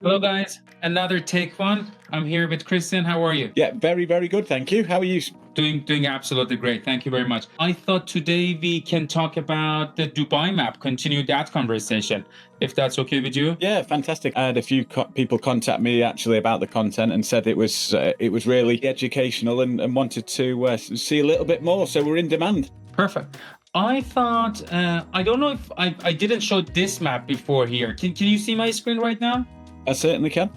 Hello, guys. Another take one. I'm here with Christian. How are you? Yeah, very, very good. Thank you. How are you? Doing absolutely great. Thank you very much. I thought today we can talk about the Dubai map, continue that conversation, if that's okay with you. Yeah, fantastic. I had a few people contact me actually about the content and said it was really educational and wanted to see a little bit more. So we're in demand. Perfect. I thought, I don't know if I didn't show this map before here. Can you see my screen right now? I certainly can.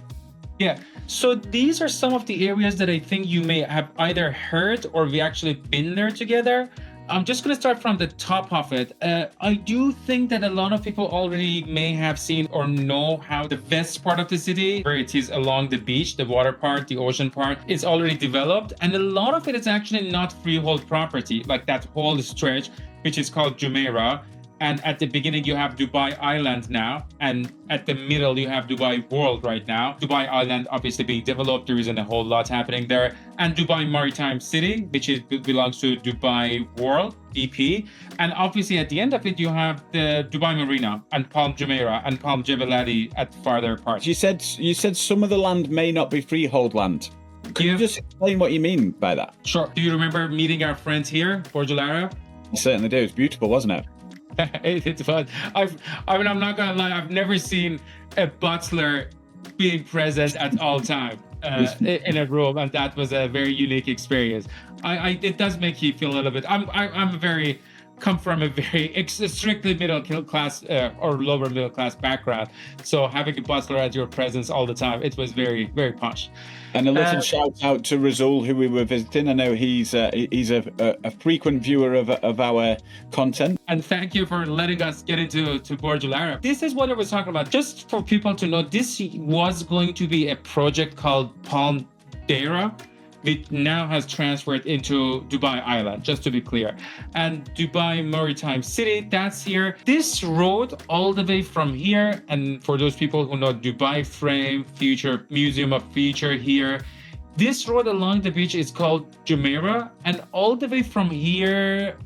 Yeah. So these are some of the areas that I think you may have either heard or we actually been there together. I'm just going to start from the top of it. I do think that a lot of people already may have seen or know how the west part of the city, where it is along the beach, the water part, the ocean part, is already developed. And a lot of it is actually not freehold property, like that whole stretch, which is called Jumeirah. And at the beginning, you have Dubai Island now. And at the middle, you have Dubai World right now. Dubai Island obviously being developed. There isn't a whole lot happening there. And Dubai Maritime City, which belongs to Dubai World, DP. And obviously at the end of it, you have the Dubai Marina and Palm Jumeirah and Palm Jebel Ali at farther parts. You said some of the land may not be freehold land. Could you just explain what you mean by that? Sure. Do you remember meeting our friends here, Burj Al Arab? I certainly do. It's beautiful, wasn't it? It's fun. I'm not gonna lie. I've never seen a butler being present at all time in a room, and that was a very unique experience. It does make you feel a little bit. Come from a very strictly middle class or lower middle class background. So having a butler at your presence all the time, it was very, very posh. And a little shout out to Razul, who we were visiting. I know he's a frequent viewer of our content. And thank you for letting us get into Burj Al Arab. This is what I was talking about. Just for people to know, this was going to be a project called Palm Deira, which now has transferred into Dubai Island, just to be clear. And Dubai Maritime City, that's here. This road all the way from here, and for those people who know Dubai Frame, Future Museum of Future here, this road along the beach is called Jumeirah, and all the way from here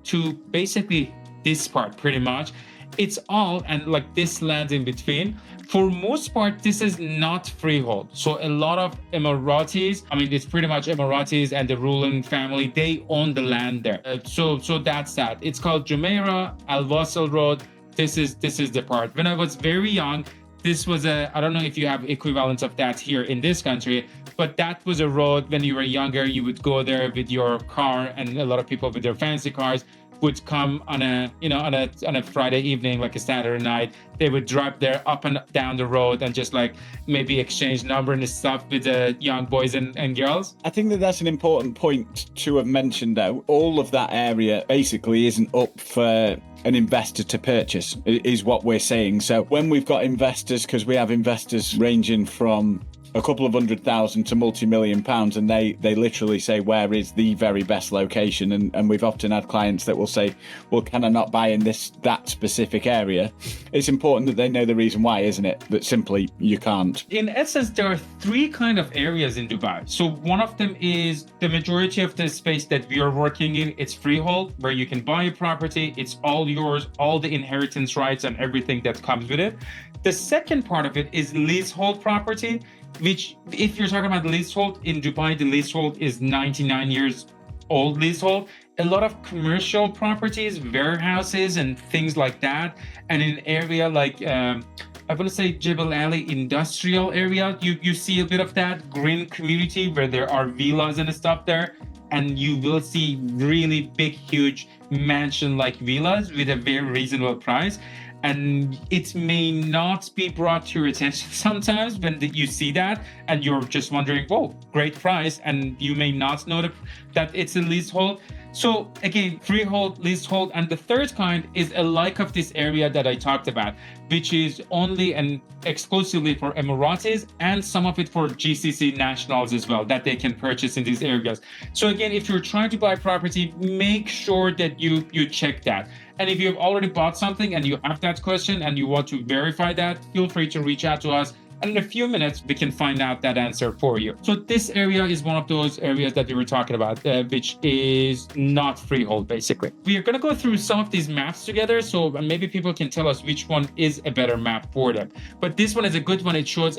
to basically this part, pretty much, it's all, and like this land in between, for most part, this is not freehold. So a lot of Emiratis, it's pretty much Emiratis and the ruling family, they own the land there. So that's that. It's called Jumeirah, Al Wasl Road. This is the part. When I was very young, this was I don't know if you have equivalents of that here in this country, but that was a road when you were younger, you would go there with your car, and a lot of people with their fancy cars would come on a Friday evening, like a Saturday night. They would drive there up and down the road and just like maybe exchange number and stuff with the young boys and girls. I think that's an important point to have mentioned though. All of that area basically isn't up for an investor to purchase, is what we're saying. So when we've got investors, because we have investors ranging from a couple of £100,000 to multi-million pounds, and they literally say, where is the very best location? And we've often had clients that will say, well, can I not buy in that specific area? It's important that they know the reason why, isn't it? That simply you can't. In essence, there are three kind of areas in Dubai. So one of them is the majority of the space that we are working in. It's freehold, where you can buy a property. It's all yours, all the inheritance rights and everything that comes with it. The second part of it is leasehold property, which, if you're talking about leasehold in Dubai, the leasehold is 99 years old leasehold. A lot of commercial properties, warehouses and things like that. And in an area like, I want to say Jebel Ali industrial area, you see a bit of that green community where there are villas and stuff there. And you will see really big, huge mansion-like villas with a very reasonable price. And it may not be brought to your attention sometimes when you see that and you're just wondering, whoa, great price. And you may not know that it's a leasehold. So again, freehold, leasehold. And the third kind is alike of this area that I talked about, which is only and exclusively for Emiratis and some of it for GCC nationals as well, that they can purchase in these areas. So again, if you're trying to buy property, make sure that you check that. And if you've already bought something and you have that question and you want to verify that, feel free to reach out to us And in a few minutes, we can find out that answer for you. So this area is one of those areas that we were talking about, which is not freehold, basically. We are going to go through some of these maps together, so maybe people can tell us which one is a better map for them. But this one is a good one. It shows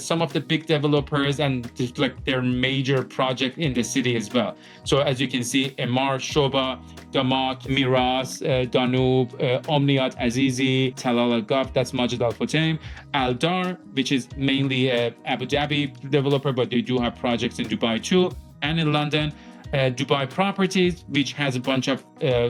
some of the big developers and like their major project in the city as well. So as you can see, Emar, Shoba, Damak, Miras, Danube, Omniat, Azizi, Talal Al-Gaf, that's Majid Al Futtaim, Al Dar, which is mainly Abu Dhabi developer, but they do have projects in Dubai too, and in London. Dubai Properties, which has a bunch of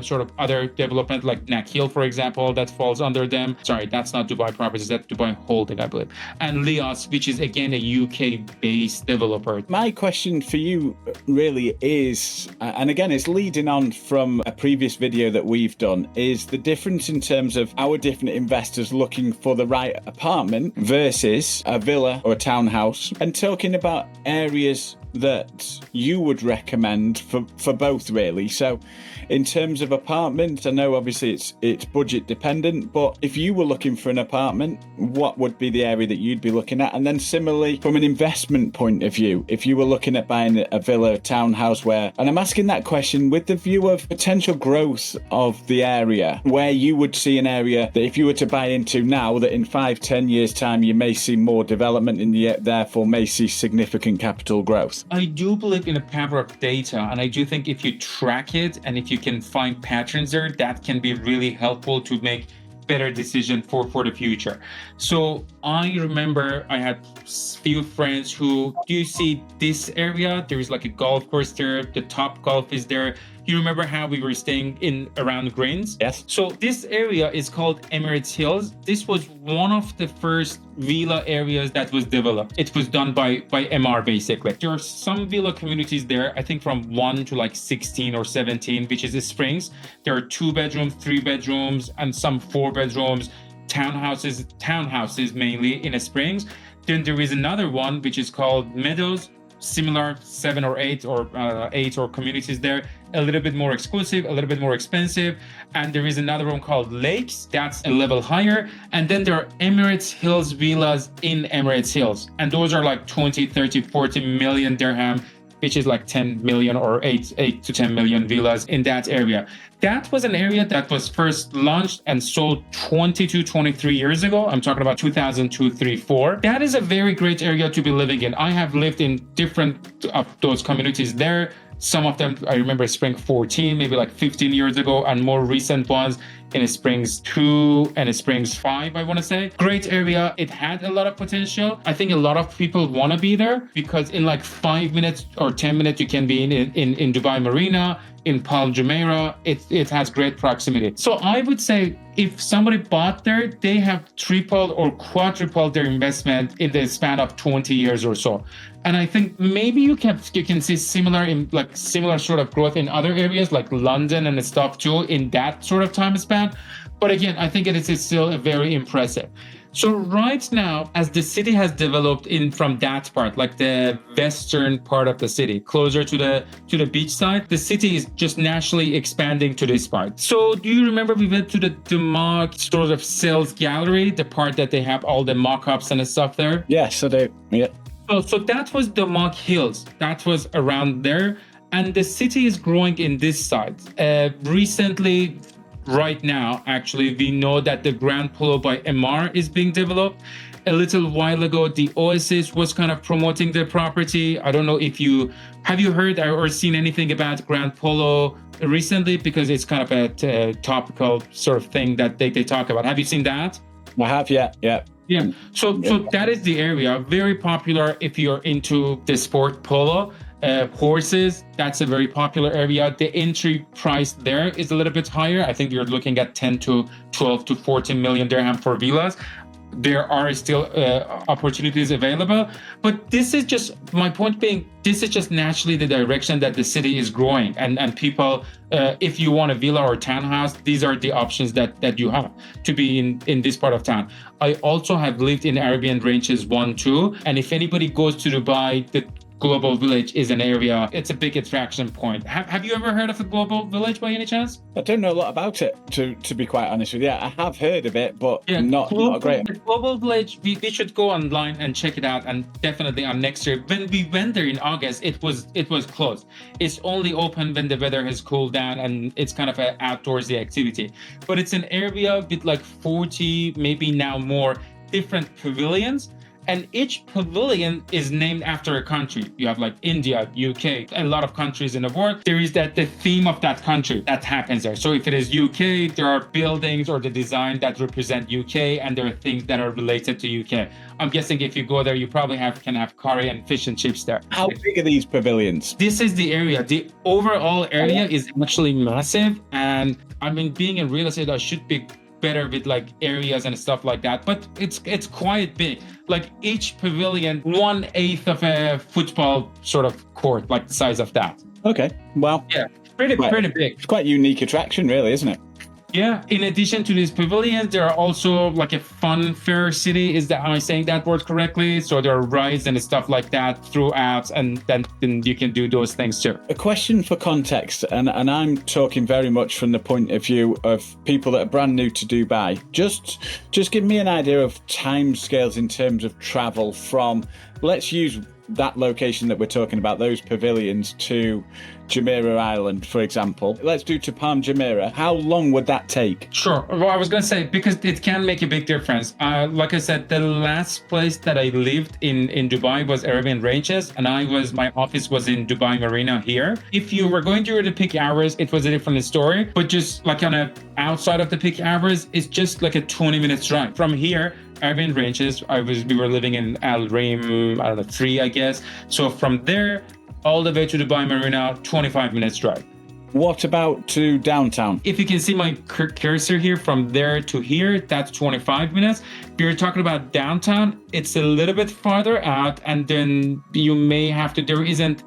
sort of other development like Nakhil, for example, that falls under them. Sorry, that's not Dubai Properties, that's Dubai Holding, I believe. And Lias, which is again a UK-based developer. My question for you really is, and again, it's leading on from a previous video that we've done, is the difference in terms of our different investors looking for the right apartment versus a villa or a townhouse, and talking about areas that you would recommend for both, really. So in terms of apartments, I know obviously it's budget dependent, but if you were looking for an apartment, what would be the area that you'd be looking at? And then similarly, from an investment point of view, if you were looking at buying a villa, a townhouse, where, and I'm asking that question with the view of potential growth of the area, where you would see an area that if you were to buy into now, that in 5-10 years time, you may see more development and therefore may see significant capital growth. I do believe in the power of data, and I do think if you track it and if you can find patterns there, that can be really helpful to make better decision for the future. So I remember I had few friends who, do you see this area? There is like a golf course there, the Top Golf is there. You remember how we were staying in around Greens? Yes. So this area is called Emirates Hills. This was one of the first villa areas that was developed. It was done by MR basically. There are some villa communities there, I think from 1 to like 16 or 17, which is the Springs. There are 2 bedrooms, 3 bedrooms, and some 4 bedrooms, townhouses mainly in the Springs. Then there is another one which is called Meadows, similar 7 or 8 or 8 or communities there, a little bit more exclusive, a little bit more expensive. And there is another one called Lakes, that's a level higher. And then there are Emirates Hills villas in Emirates Hills, and those are like 20, 30, 40 million dirham, which is like 10 million or 8 to 10 million villas in that area. That was an area that was first launched and sold 22, 23 years ago. I'm talking about 2002, 3, 4. That is a very great area to be living in. I have lived in different of those communities there. Some of them, I remember Spring 14, maybe like 15 years ago, and more recent ones in Springs 2 and Springs 5, I want to say. Great area. It had a lot of potential. I think a lot of people want to be there because in like 5 minutes or 10 minutes, you can be in Dubai Marina, in Palm Jumeirah. It has great proximity. So I would say if somebody bought there, they have tripled or quadrupled their investment in the span of 20 years or so. And I think maybe you can see similar sort of growth in other areas like London and stuff too in that sort of time span. But again, I think it is still very impressive. So right now, as the city has developed from that part, like the western part of the city, closer to the beach side, the city is just naturally expanding to this part. So do you remember we went to the Damak sort of sales gallery, the part that they have all the mock-ups and stuff there? Yes, I do. Yeah. So that was Damak Hills. That was around there. And the city is growing in this side. Recently, right now, actually, we know that the Grand Polo by MR is being developed. A little while ago, the Oasis was kind of promoting the property. I don't know if have you heard or seen anything about Grand Polo recently, because it's kind of a topical sort of thing that they talk about. Have you seen that? I have, yeah. Yeah, so that is the area. Very popular if you're into the sport polo. Horses, that's a very popular area. The entry price there is a little bit higher. I think you're looking at 10 to 12 to 14 million dirham for villas. There are still opportunities available, but this is just, my point being, this is just naturally the direction that the city is growing, and people, if you want a villa or townhouse, these are the options that you have to be in this part of town. I also have lived in Arabian Ranges 1, 2, and if anybody goes to Dubai, the Global Village is an area, it's a big attraction point. Have you ever heard of a Global Village by any chance? I don't know a lot about it, to be quite honest with you. I have heard of it, but not a great. The Global Village, we should go online and check it out, and definitely on next year. When we went there in August, it was closed. It's only open when the weather has cooled down, and it's kind of an outdoorsy activity. But it's an area with like 40, maybe now more, different pavilions. And each pavilion is named after a country. You have like India, UK, a lot of countries in the world. There is the theme of that country that happens there. So if it is UK, there are buildings or the design that represent UK, and there are things that are related to UK. I'm guessing if you go there, you probably can have curry and fish and chips there. How big are these pavilions? This is the area. The overall area is actually massive. And I mean, being in real estate, I should be better with like areas and stuff like that, but it's quite big. Like each pavilion 1/8 of a football sort of court, like the size of that. Okay, well, yeah, pretty big. It's quite a unique attraction, really, isn't it? Yeah, in addition to these pavilions, there are also like a fun fair city. Am I saying that word correctly? So there are rides and stuff like that throughout, and then you can do those things too. A question for context, and I'm talking very much from the point of view of people that are brand new to Dubai. Just give me an idea of timescales in terms of travel from, let's use that location that we're talking about, those pavilions, to Jumeirah Island, for example. Let's do to Palm Jumeirah. How long would that take? Sure. Well, I was going to say, because it can make a big difference. Like I said, the last place that I lived in Dubai was Arabian Ranges, and my office was in Dubai Marina here. If you were going during the peak hours, it was a different story. But just like outside of the peak hours, it's just like a 20-minute drive. From here, Arabian Ranges, we were living in Al Reem, 3, I guess. So from there, all the way to Dubai Marina, 25 minutes drive. What about to downtown? If you can see my cursor here, from there to here, that's 25 minutes. If you're talking about downtown, it's a little bit farther out, and then you may have to,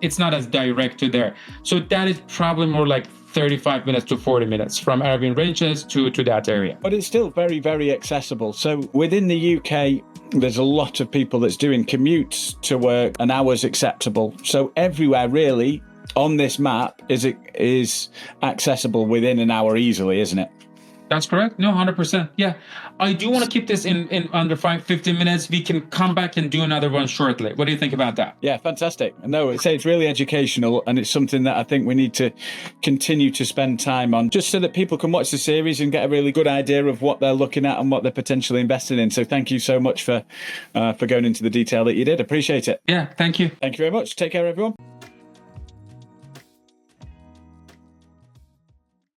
it's not as direct to there. So that is probably more like 35 minutes to 40 minutes from Arabian Ranges to that area. But it's still very, very accessible. So within the UK, there's a lot of people that's doing commutes to work, an hour's acceptable. So everywhere really on this map is accessible within an hour easily, isn't it? That's correct. No, 100%. Yeah. I do want to keep this in under 15 minutes. We can come back and do another one shortly. What do you think about that? Yeah, fantastic. No, it's really educational, and it's something that I think we need to continue to spend time on, just so that people can watch the series and get a really good idea of what they're looking at and what they're potentially investing in. So thank you so much for going into the detail that you did. Appreciate it. Yeah, thank you. Thank you very much. Take care, everyone.